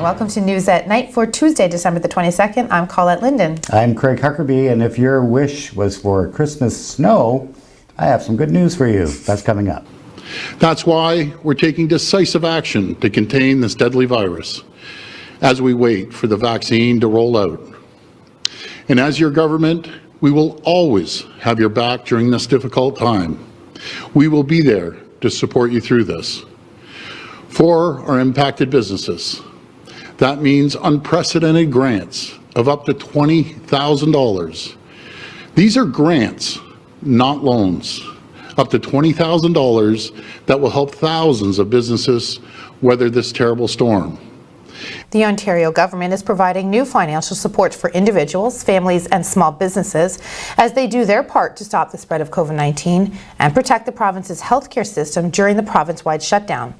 Welcome to News at Night for Tuesday, December the 22nd. I'm Colette Linden. I'm Craig Huckerby, and if your wish was for Christmas snow, I have some good news for you. That's coming up. That's why we're taking decisive action to contain this deadly virus as we wait for the vaccine to roll out. And as your government, we will always have your back during this difficult time. We will be there to support you through this. For our impacted businesses, that means unprecedented grants of up to $20,000. These are grants, not loans. Up to $20,000 that will help thousands of businesses weather this terrible storm. The Ontario government is providing new financial support for individuals, families, and small businesses as they do their part to stop the spread of COVID-19 and protect the province's healthcare system during the province-wide shutdown.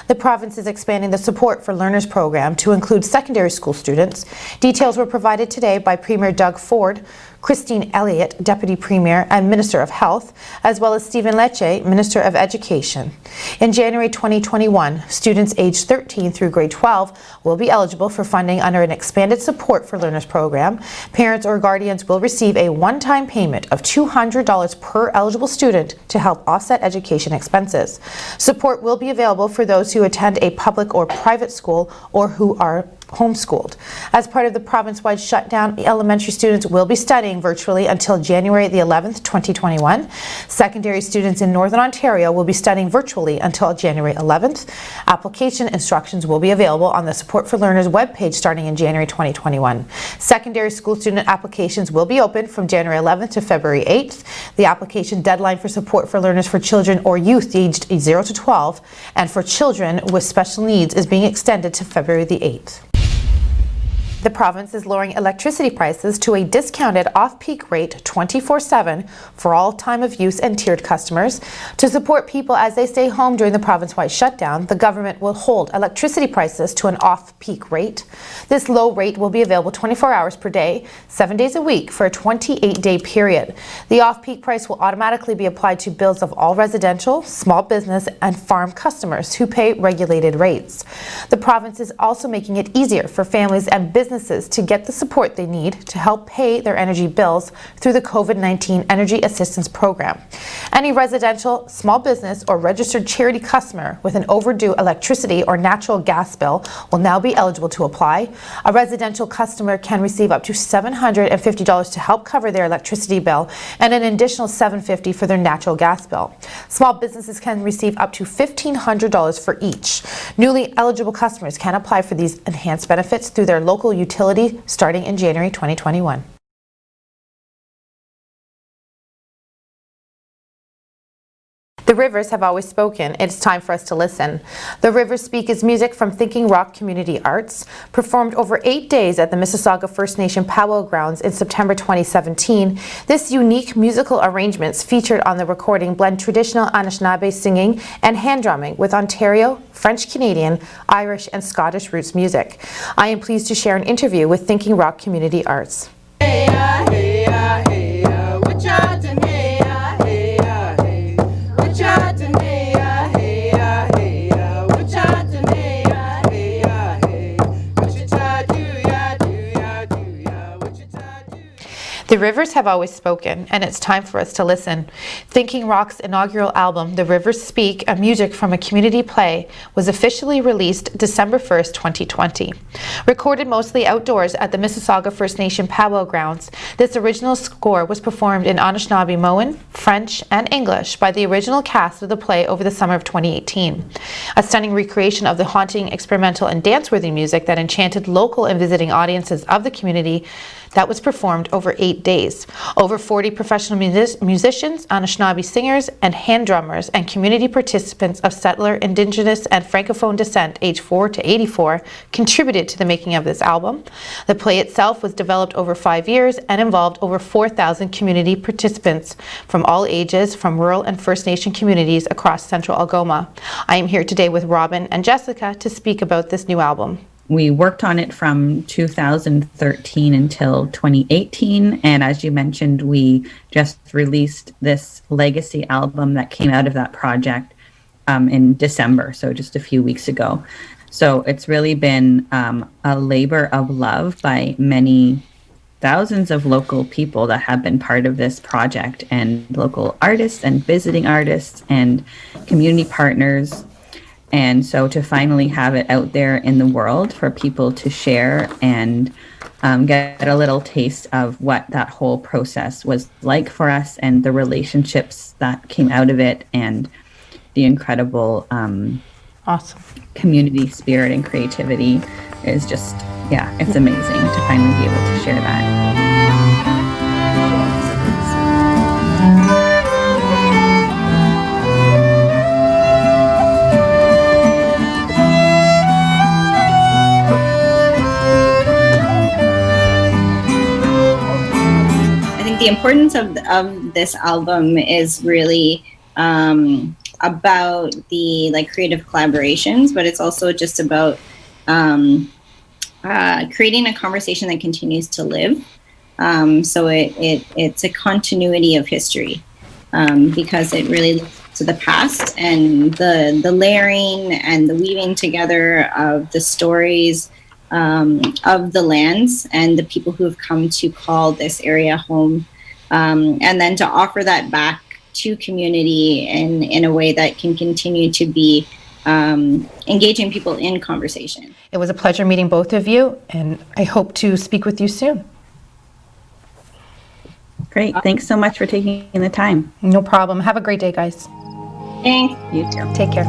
The province is expanding the Support for Learners program to include secondary school students. Details were provided today by Premier Doug Ford, Christine Elliott, Deputy Premier and Minister of Health, as well as Stephen Lecce, Minister of Education. In January 2021, students aged 13 through grade 12 will be eligible for funding under an expanded Support for Learners program. Parents or guardians will receive a one-time payment of $200 per eligible student to help offset education expenses. Support will be available for those who attend a public or private school or who are homeschooled. As part of the province-wide shutdown, elementary students will be studying virtually until January the 11th, 2021. Secondary students in Northern Ontario will be studying virtually until January 11th. Application instructions will be available on the Support for Learners webpage starting in January 2021. Secondary school student applications will be open from January 11th to February 8th. The application deadline for Support for Learners for children or youth aged 0 to 12 and for children with special needs is being extended to February the 8th. The province is lowering electricity prices to a discounted off-peak rate 24/7 for all time of use and tiered customers. To support people as they stay home during the province-wide shutdown, the government will hold electricity prices to an off-peak rate. This low rate will be available 24 hours per day, 7 days a week for a 28-day period. The off-peak price will automatically be applied to bills of all residential, small business, and farm customers who pay regulated rates. The province is also making it easier for families and businesses to get the support they need to help pay their energy bills through the COVID-19 Energy Assistance Program. Any residential, small business, or registered charity customer with an overdue electricity or natural gas bill will now be eligible to apply. A residential customer can receive up to $750 to help cover their electricity bill and an additional $750 for their natural gas bill. Small businesses can receive up to $1,500 for each. Newly eligible customers can apply for these enhanced benefits through their local utility starting in January 2021. The Rivers have always spoken. It's time for us to listen. The Rivers Speak is music from Thinking Rock Community Arts, performed over 8 days at the Mississauga First Nation Powwow Grounds in September 2017. This unique musical arrangements featured on the recording blend traditional Anishinaabe singing and hand drumming with Ontario, French Canadian, Irish, and Scottish roots music. I am pleased to share an interview with Thinking Rock Community Arts. The Rivers have always spoken, and it's time for us to listen. Thinking Rock's inaugural album, The Rivers Speak, a music from a community play, was officially released December 1st, 2020. Recorded mostly outdoors at the Mississauga First Nation Powwow Grounds, this original score was performed in Anishinaabe-Moan, French, and English by the original cast of the play over the summer of 2018. A stunning recreation of the haunting, experimental, and dance-worthy music that enchanted local and visiting audiences of the community that was performed over 8 days. Over 40 professional musicians, Anishinaabe singers, and hand drummers, and community participants of settler, Indigenous, and Francophone descent aged 4 to 84 contributed to the making of this album. The play itself was developed over 5 years and involved over 4,000 community participants from all ages from rural and First Nation communities across central Algoma. I am here today with Robin and Jessica to speak about this new album. we worked on it from 2013 until 2018. And as you mentioned, we just released this legacy album that came out of that project in December, so just a few weeks ago. So it's really been a labor of love by many thousands of local people that have been part of this project, and local artists and visiting artists and community partners. And so to finally have it out there in the world for people to share and get a little taste of what that whole process was like for us, and the relationships that came out of it, and the incredible Awesome. community spirit and creativity is just, yeah, it's amazing to finally be able to share that. I think the importance of this album is really about the creative collaborations, but it's also just about creating a conversation that continues to live. So it's a continuity of history, because it really looks to the past, and the layering and the weaving together of the stories of the lands and the people who have come to call this area home, and then to offer that back to community in a way that can continue to be engaging people in conversation. It was a pleasure meeting both of you, and I hope to speak with you soon. Great. Thanks so much for taking the time. No problem. Have a great day, guys. Thanks. You too. Take care.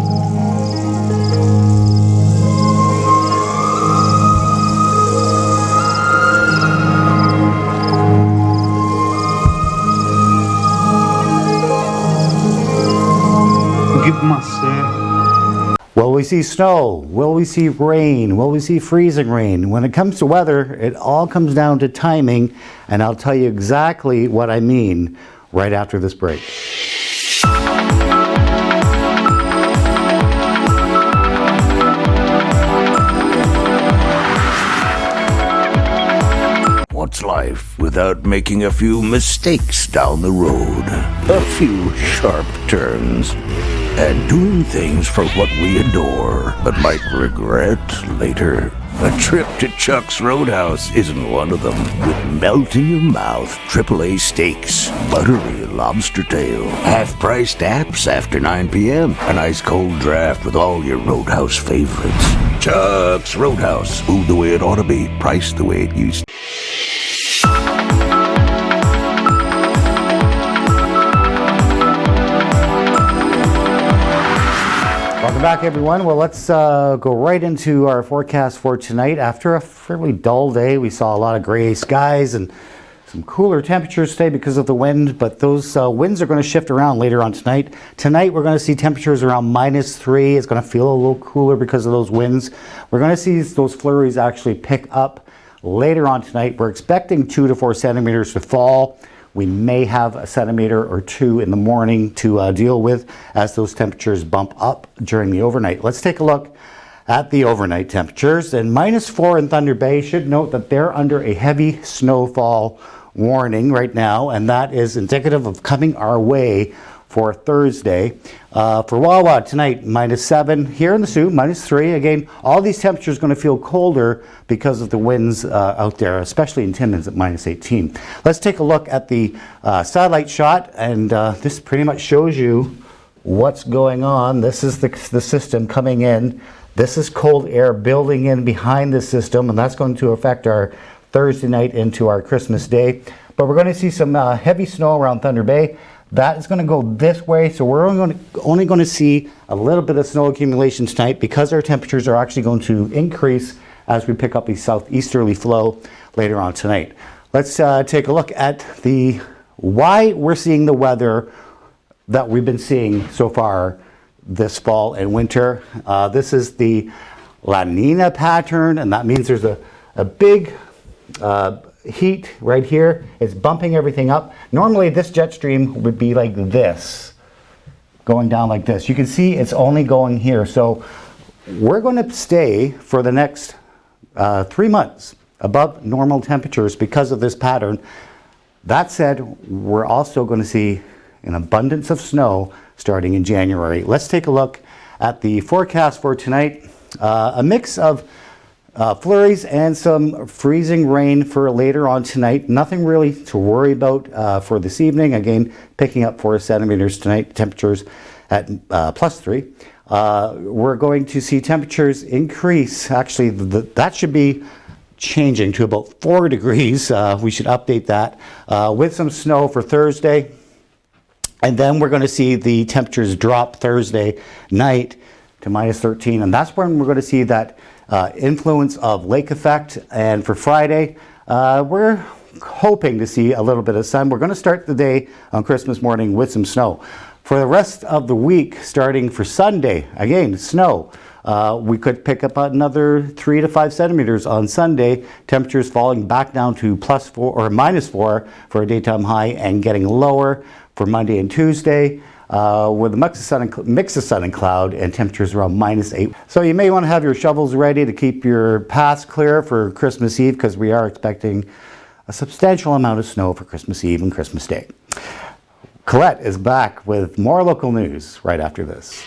Will we see snow? Will we see rain? Will we see freezing rain? When it comes to weather, it all comes down to timing, and I'll tell you exactly what I mean right after this break. What's life without making a few mistakes down the road? A few sharp turns. And doing things for what we adore, but might regret later. A trip to Chuck's Roadhouse isn't one of them. With melt-in-your-mouth AAA steaks, buttery lobster tail, half-priced apps after 9 p.m., an ice-cold draft with all your Roadhouse favorites. Chuck's Roadhouse. Food the way it ought to be, priced the way it used to. Welcome back, everyone. Well, let's go right into our forecast for tonight. After a fairly dull day, we saw a lot of gray skies and some cooler temperatures today because of the wind, but those winds are going to shift around later on tonight. Tonight, we're going to see temperatures around -3. It's going to feel a little cooler because of those winds. We're going to see those flurries actually pick up later on tonight. We're expecting 2 to 4 centimeters to fall. We may have a centimeter or two in the morning to deal with as those temperatures bump up during the overnight. Let's take a look at the overnight temperatures. And -4 in Thunder Bay. Should note that they're under a heavy snowfall warning right now, and that is indicative of coming our way for Thursday. For Wawa tonight, -7. Here in the Sault, -3. Again, all these temperatures are going to feel colder because of the winds out there, especially in Timmins at -18. Let's take a look at the satellite shot, and this pretty much shows you what's going on. This is the system coming in. This is cold air building in behind the system, and that's going to affect our Thursday night into our Christmas Day. But we're going to see some heavy snow around Thunder Bay. That is going to go this way, so we're only going to see a little bit of snow accumulation tonight because our temperatures are actually going to increase as we pick up a southeasterly flow later on tonight. Let's take a look at why we're seeing the weather that we've been seeing so far this fall and winter. This is the La Nina pattern, and that means there's a big heat right here. It's bumping everything up. Normally this jet stream would be like this, going down like this. You can see it's only going here. So we're going to stay for the next 3 months above normal temperatures because of this pattern. That said, we're also going to see an abundance of snow starting in January. Let's take a look at the forecast for tonight. A mix of flurries and some freezing rain for later on tonight. Nothing really to worry about for this evening. Again, picking up 4 centimeters tonight. Temperatures at +3. We're going to see temperatures increase. Actually, that should be changing to about 4 degrees. We should update that with some snow for Thursday. And then we're going to see the temperatures drop Thursday night to -13. And that's when we're going to see that influence of lake effect. And for Friday, we're hoping to see a little bit of sun. We're going to start the day on Christmas morning with some snow. For the rest of the week, starting for Sunday, again, snow. We could pick up another 3 to 5 centimeters on Sunday. Temperatures falling back down to +4 or -4 for a daytime high and getting lower for Monday and Tuesday with a mix of sun and cloud and temperatures around -8. So you may want to have your shovels ready to keep your paths clear for Christmas Eve because we are expecting a substantial amount of snow for Christmas Eve and Christmas Day. Colette is back with more local news right after this.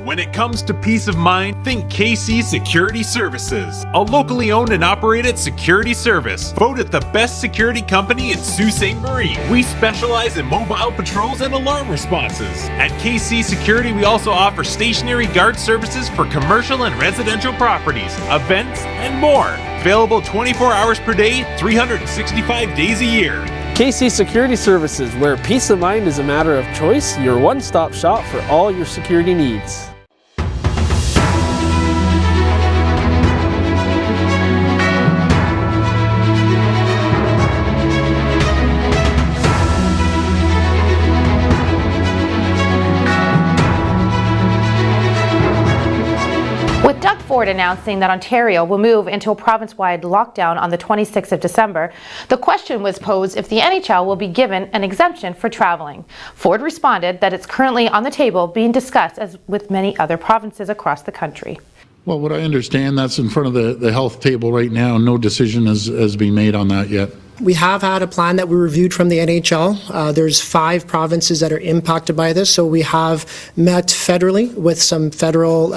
When it comes to peace of mind, think KC Security Services, a locally owned and operated security service. Voted the best security company in Sault Ste. Marie. We specialize in mobile patrols and alarm responses. At KC Security, we also offer stationary guard services for commercial and residential properties, events, and more. Available 24 hours per day, 365 days a year. KC Security Services, where peace of mind is a matter of choice, your one-stop shop for all your security needs. With Doug Ford announcing that Ontario will move into a province-wide lockdown on the 26th of December, the question was posed if the NHL will be given an exemption for traveling. Ford responded that it's currently on the table being discussed as with many other provinces across the country. Well, what I understand, that's in front of the health table right now. No decision has been made on that yet. We have had a plan that we reviewed from the NHL. There's 5 provinces that are impacted by this, so we have met federally with some federal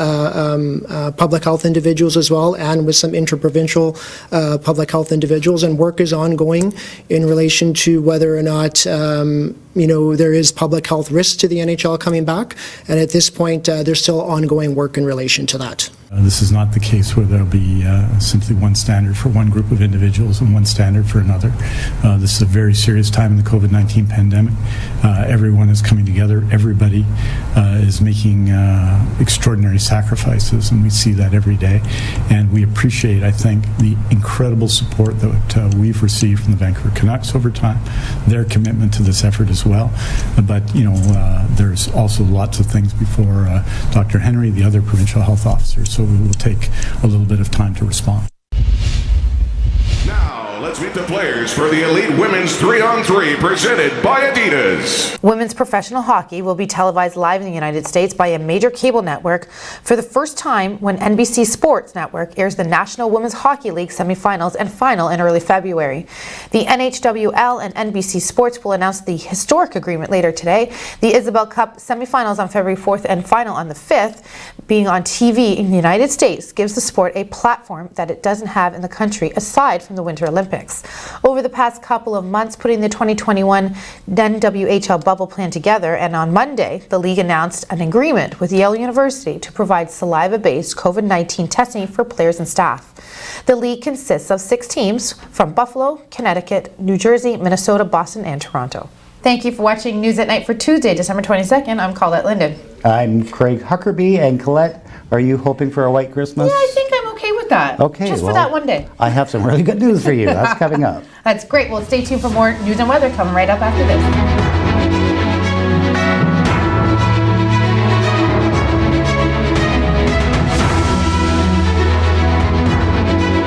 public health individuals as well, and with some interprovincial public health individuals, and work is ongoing in relation to whether or not there is public health risk to the NHL coming back, and at this point there's still ongoing work in relation to that. This is not the case where there'll be simply one standard for one group of individuals and one standard for another. This is a very serious time in the COVID-19 pandemic. Everyone is coming together. Everybody is making extraordinary sacrifices, and we see that every day. And we appreciate, I think, the incredible support that we've received from the Vancouver Canucks over time, their commitment to this effort as well. But, there's also lots of things before Dr. Henry, the other provincial health officers. So we will take a little bit of time to respond. Now, let's meet the players for the Elite Women's 3-on-3 presented by Adidas. Women's professional hockey will be televised live in the United States by a major cable network for the first time when NBC Sports Network airs the National Women's Hockey League semifinals and final in early February. The NHWL and NBC Sports will announce the historic agreement later today. The Isabel Cup semifinals on February 4th and final on the 5th, being on TV in the United States, gives the sport a platform that it doesn't have in the country aside from the Winter Olympics. Over the past couple of months, putting the 2021 NWHL bubble plan together, and on Monday, the league announced an agreement with Yale University to provide saliva-based COVID-19 testing for players and staff. The league consists of 6 teams from Buffalo, Connecticut, New Jersey, Minnesota, Boston, and Toronto. Thank you for watching News at Night for Tuesday, December 22nd. I'm Colette Linden. I'm Craig Huckerby, and Colette, are you hoping for a white Christmas? Yeah, I think I'm okay with that. Okay, just for that one day. I have some really good news for you. That's coming up. That's great. Well, stay tuned for more news and weather coming right up after this.